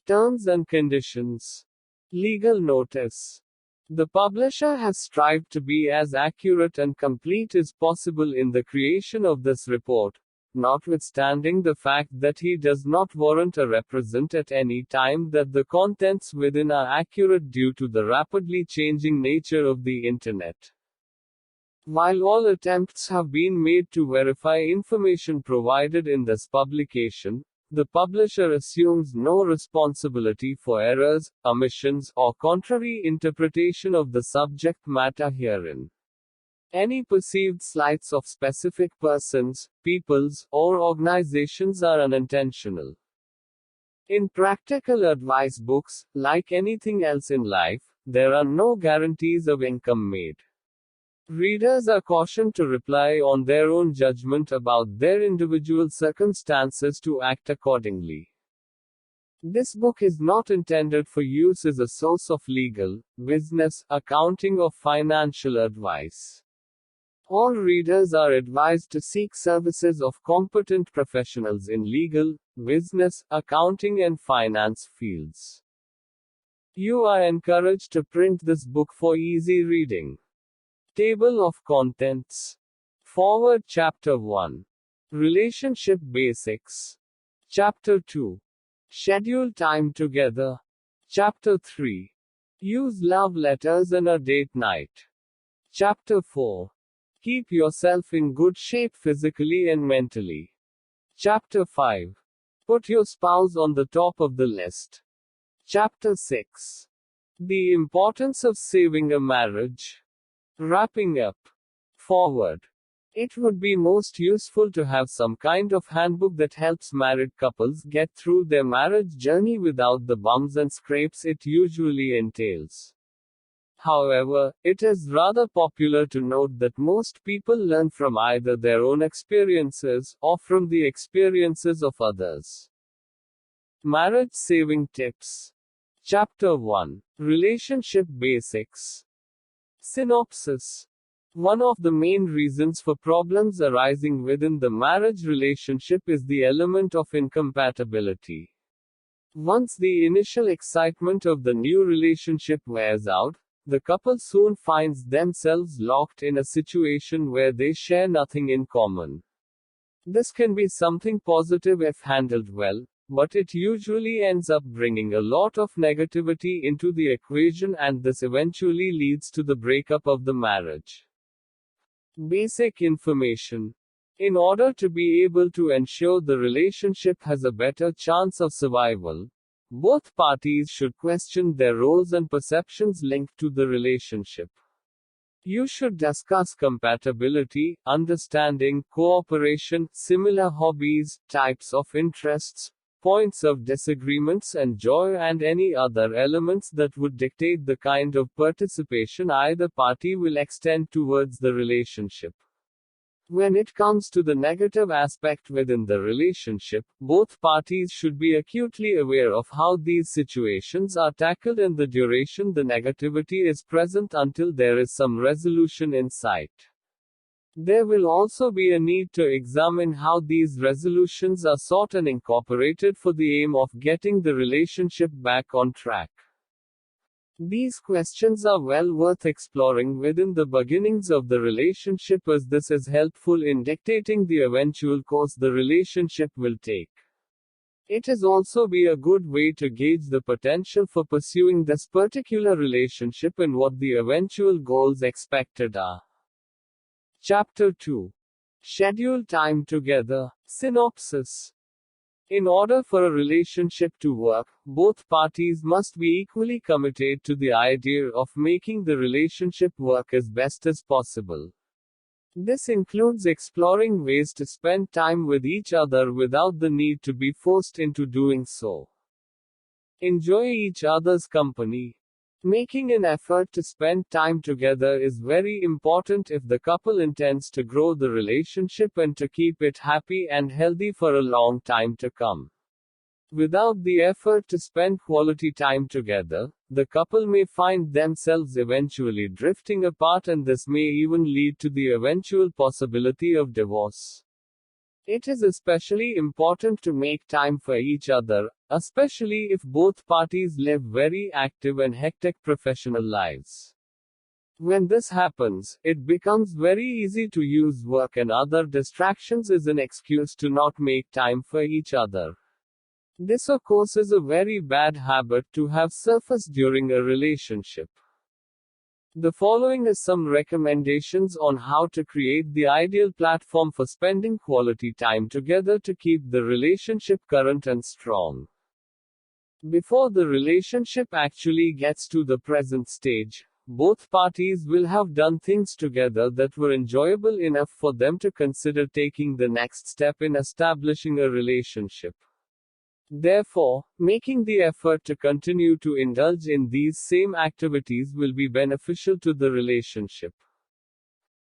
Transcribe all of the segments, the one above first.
Terms and conditions. Legal notice. The publisher has strived to be as accurate and complete as possible in the creation of this report, notwithstanding the fact that he does not warrant or represent at any time that the contents within are accurate due to the rapidly changing nature of the Internet. While all attempts have been made to verify information provided in this publication, the publisher assumes no responsibility for errors, omissions, or contrary interpretation of the subject matter herein. Any perceived slights of specific persons, peoples, or organizations are unintentional. In practical advice books, like anything else in life, there are no guarantees of income made. Readers are cautioned to rely on their own judgment about their individual circumstances to act accordingly. This book is not intended for use as a source of legal, business, accounting, or financial advice. All readers are advised to seek services of competent professionals in legal, business, accounting, and finance fields. You are encouraged to print this book for easy reading. Table of Contents. Forward. Chapter 1. Relationship Basics. Chapter 2. Schedule time together. Chapter 3. Use love letters and a date night. Chapter 4. Keep yourself in good shape physically and mentally. Chapter 5. Put your spouse on the top of the list. Chapter 6. The importance of saving a marriage. Wrapping up. Forward. It would be most useful to have some kind of handbook that helps married couples get through their marriage journey without the bumps and scrapes it usually entails. However, it is rather popular to note that most people learn from either their own experiences or from the experiences of others. Marriage Saving Tips. Chapter 1. Relationship Basics. Synopsis. One of the main reasons for problems arising within the marriage relationship is the element of incompatibility. Once the initial excitement of the new relationship wears out, the couple soon finds themselves locked in a situation where they share nothing in common. This can be something positive if handled well, but it usually ends up bringing a lot of negativity into the equation, and this eventually leads to the breakup of the marriage. Basic information. In order to be able to ensure the relationship has a better chance of survival, both parties should question their roles and perceptions linked to the relationship. You should discuss compatibility, understanding, cooperation, similar hobbies, types of interests, points of disagreements, and joy, and any other elements that would dictate the kind of participation either party will extend towards the relationship. When it comes to the negative aspect within the relationship, both parties should be acutely aware of how these situations are tackled and the duration the negativity is present until there is some resolution in sight. There will also be a need to examine how these resolutions are sought and incorporated for the aim of getting the relationship back on track. These questions are well worth exploring within the beginnings of the relationship, as this is helpful in dictating the eventual course the relationship will take. It is also be a good way to gauge the potential for pursuing this particular relationship and what the eventual goals expected are. Chapter 2. Schedule time together. Synopsis. In order for a relationship to work, both parties must be equally committed to the idea of making the relationship work as best as possible. This includes exploring ways to spend time with each other without the need to be forced into doing so. Enjoy each other's company. Making an effort to spend time together is very important if the couple intends to grow the relationship and to keep it happy and healthy for a long time to come. Without the effort to spend quality time together, the couple may find themselves eventually drifting apart, and this may even lead to the eventual possibility of divorce. It is especially important to make time for each other, especially if both parties live very active and hectic professional lives. When this happens, it becomes very easy to use work and other distractions as an excuse to not make time for each other. This, of course, is a very bad habit to have surface during a relationship. The following is some recommendations on how to create the ideal platform for spending quality time together to keep the relationship current and strong. Before the relationship actually gets to the present stage, both parties will have done things together that were enjoyable enough for them to consider taking the next step in establishing a relationship. Therefore, making the effort to continue to indulge in these same activities will be beneficial to the relationship.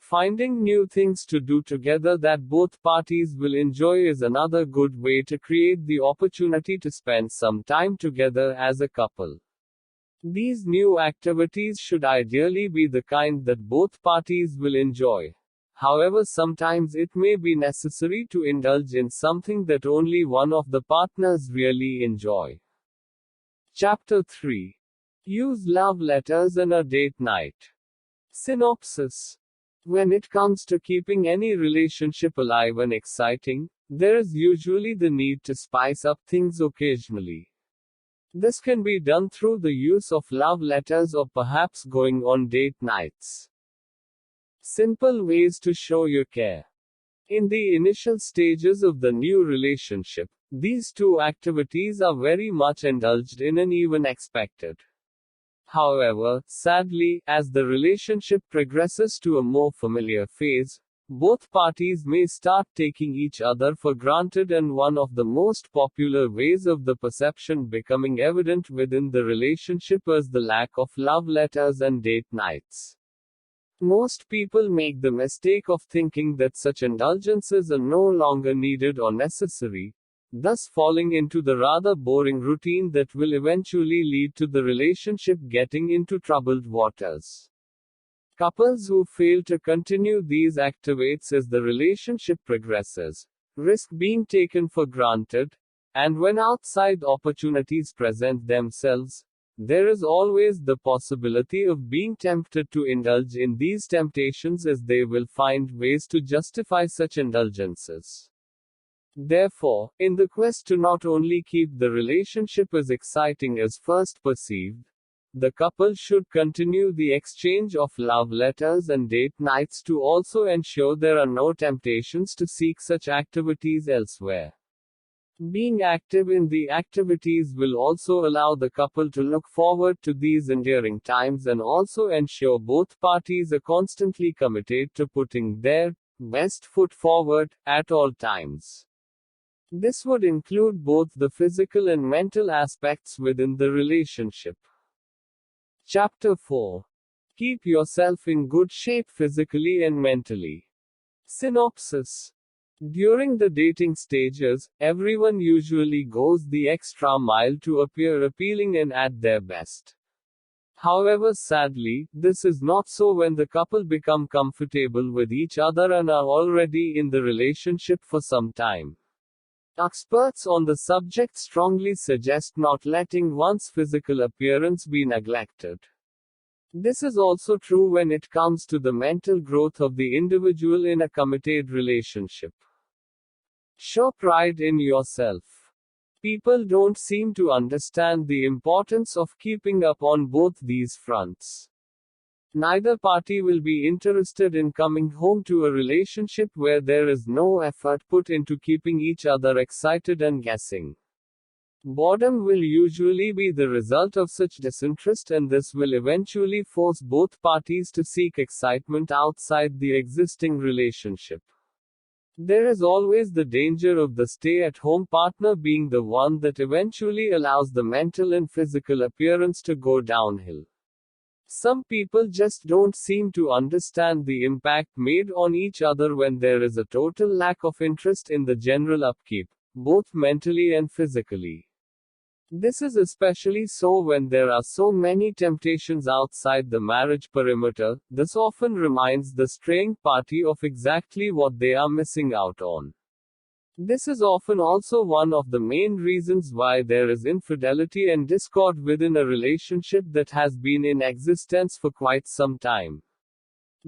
Finding new things to do together that both parties will enjoy is another good way to create the opportunity to spend some time together as a couple. These new activities should ideally be the kind that both parties will enjoy. However, sometimes it may be necessary to indulge in something that only one of the partners really enjoy. Chapter 3. Use love letters and a date night. Synopsis. When it comes to keeping any relationship alive and exciting, there is usually the need to spice up things occasionally. This can be done through the use of love letters or perhaps going on date nights. Simple ways to show your care. In the initial stages of the new relationship, these two activities are very much indulged in and even expected. However, sadly, as the relationship progresses to a more familiar phase, both parties may start taking each other for granted, and one of the most popular ways of the perception becoming evident within the relationship is the lack of love letters and date nights. Most people make the mistake of thinking that such indulgences are no longer needed or necessary, thus falling into the rather boring routine that will eventually lead to the relationship getting into troubled waters. Couples who fail to continue these activities as the relationship progresses risk being taken for granted, and when outside opportunities present themselves, there is always the possibility of being tempted to indulge in these temptations, as they will find ways to justify such indulgences. Therefore, in the quest to not only keep the relationship as exciting as first perceived, the couple should continue the exchange of love letters and date nights to also ensure there are no temptations to seek such activities elsewhere. Being active in the activities will also allow the couple to look forward to these endearing times and also ensure both parties are constantly committed to putting their best foot forward at all times. This would include both the physical and mental aspects within the relationship. Chapter 4. Keep yourself in good shape physically and mentally. Synopsis. During the dating stages, everyone usually goes the extra mile to appear appealing and at their best. However, sadly, this is not so when the couple become comfortable with each other and are already in the relationship for some time. Experts on the subject strongly suggest not letting one's physical appearance be neglected. This is also true when it comes to the mental growth of the individual in a committed relationship. Show pride in yourself. People don't seem to understand the importance of keeping up on both these fronts. Neither party will be interested in coming home to a relationship where there is no effort put into keeping each other excited and guessing. Boredom will usually be the result of such disinterest, and this will eventually force both parties to seek excitement outside the existing relationship. There is always the danger of the stay-at-home partner being the one that eventually allows the mental and physical appearance to go downhill. Some people just don't seem to understand the impact made on each other when there is a total lack of interest in the general upkeep, both mentally and physically. This is especially so when there are so many temptations outside the marriage perimeter. This often reminds the straying party of exactly what they are missing out on. This is often also one of the main reasons why there is infidelity and discord within a relationship that has been in existence for quite some time.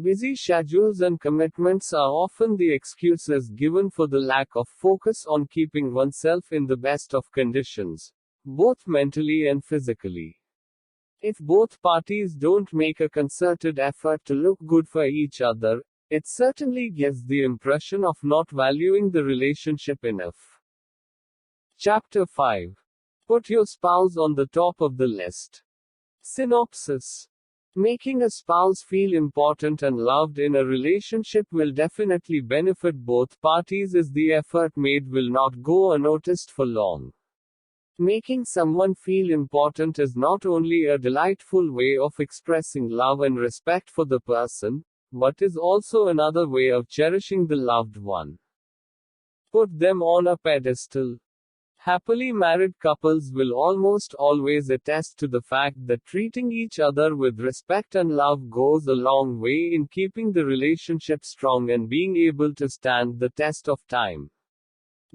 Busy schedules and commitments are often the excuses given for the lack of focus on keeping oneself in the best of conditions, both mentally and physically. If both parties don't make a concerted effort to look good for each other, it certainly gives the impression of not valuing the relationship enough. Chapter 5. Put your spouse on the top of the list. Synopsis. Making a spouse feel important and loved in a relationship will definitely benefit both parties, as the effort made will not go unnoticed for long. Making someone feel important is not only a delightful way of expressing love and respect for the person, but is also another way of cherishing the loved one. Put them on a pedestal. Happily married couples will almost always attest to the fact that treating each other with respect and love goes a long way in keeping the relationship strong and being able to stand the test of time.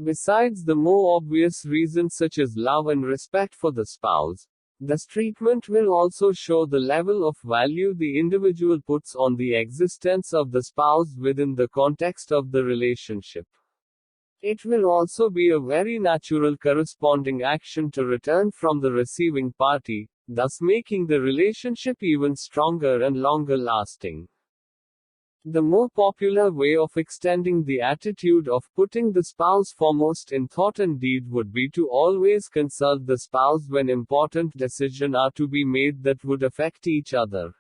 Besides the more obvious reasons such as love and respect for the spouse, this treatment will also show the level of value the individual puts on the existence of the spouse within the context of the relationship. It will also be a very natural corresponding action to return from the receiving party, thus making the relationship even stronger and longer lasting. The more popular way of extending the attitude of putting the spouse foremost in thought and deed would be to always consult the spouse when important decisions are to be made that would affect each other.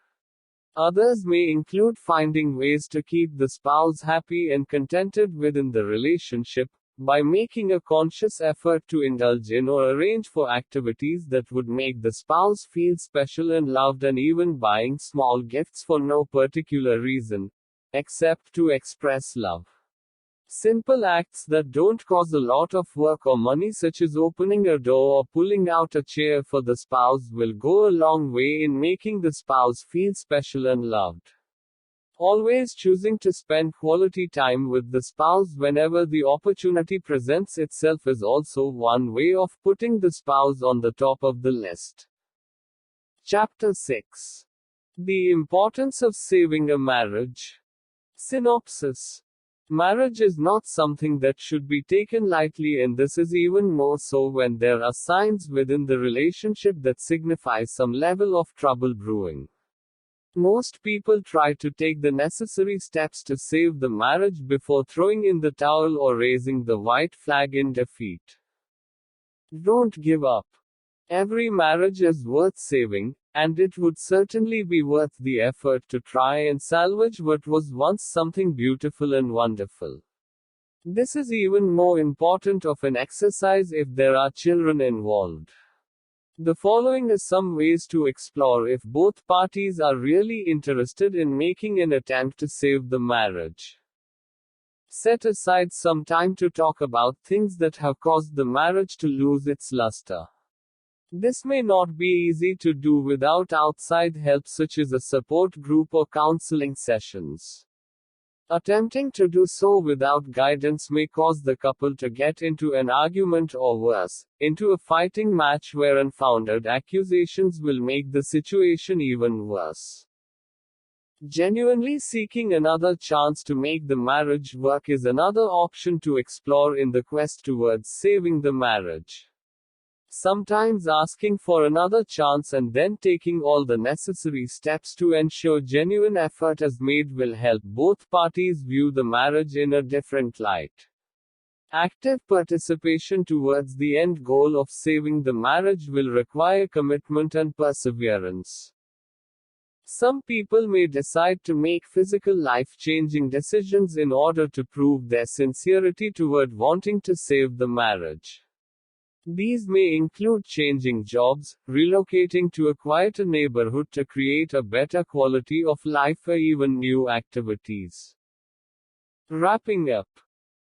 Others may include finding ways to keep the spouse happy and contented within the relationship, by making a conscious effort to indulge in or arrange for activities that would make the spouse feel special and loved, and even buying small gifts for no particular reason, except to express love. Simple acts that don't cause a lot of work or money, such as opening a door or pulling out a chair for the spouse, will go a long way in making the spouse feel special and loved. Always choosing to spend quality time with the spouse whenever the opportunity presents itself is also one way of putting the spouse on the top of the list. Chapter 6. The importance of saving a marriage. Synopsis. Marriage is not something that should be taken lightly, and this is even more so when there are signs within the relationship that signify some level of trouble brewing. Most people try to take the necessary steps to save the marriage before throwing in the towel or raising the white flag in defeat. Don't give up. Every marriage is worth saving, and it would certainly be worth the effort to try and salvage what was once something beautiful and wonderful. This is even more important of an exercise if there are children involved. The following is some ways to explore if both parties are really interested in making an attempt to save the marriage. Set aside some time to talk about things that have caused the marriage to lose its luster. This may not be easy to do without outside help such as a support group or counseling sessions. Attempting to do so without guidance may cause the couple to get into an argument or worse, into a fighting match where unfounded accusations will make the situation even worse. Genuinely seeking another chance to make the marriage work is another option to explore in the quest towards saving the marriage. Sometimes asking for another chance and then taking all the necessary steps to ensure genuine effort is made will help both parties view the marriage in a different light. Active participation towards the end goal of saving the marriage will require commitment and perseverance. Some people may decide to make physical life-changing decisions in order to prove their sincerity toward wanting to save the marriage. These may include changing jobs, relocating to a quieter neighborhood to create a better quality of life, or even new activities. Wrapping up.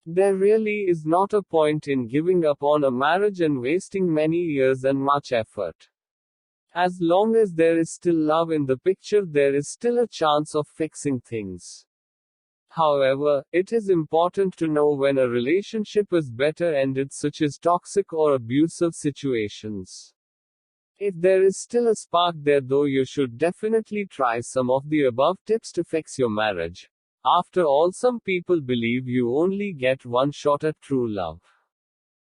There really is not a point in giving up on a marriage and wasting many years and much effort. As long as there is still love in the picture, there is still a chance of fixing things. However, it is important to know when a relationship is better ended, such as toxic or abusive situations. If there is still a spark there, though, you should definitely try some of the above tips to fix your marriage. After all, some people believe you only get one shot at true love.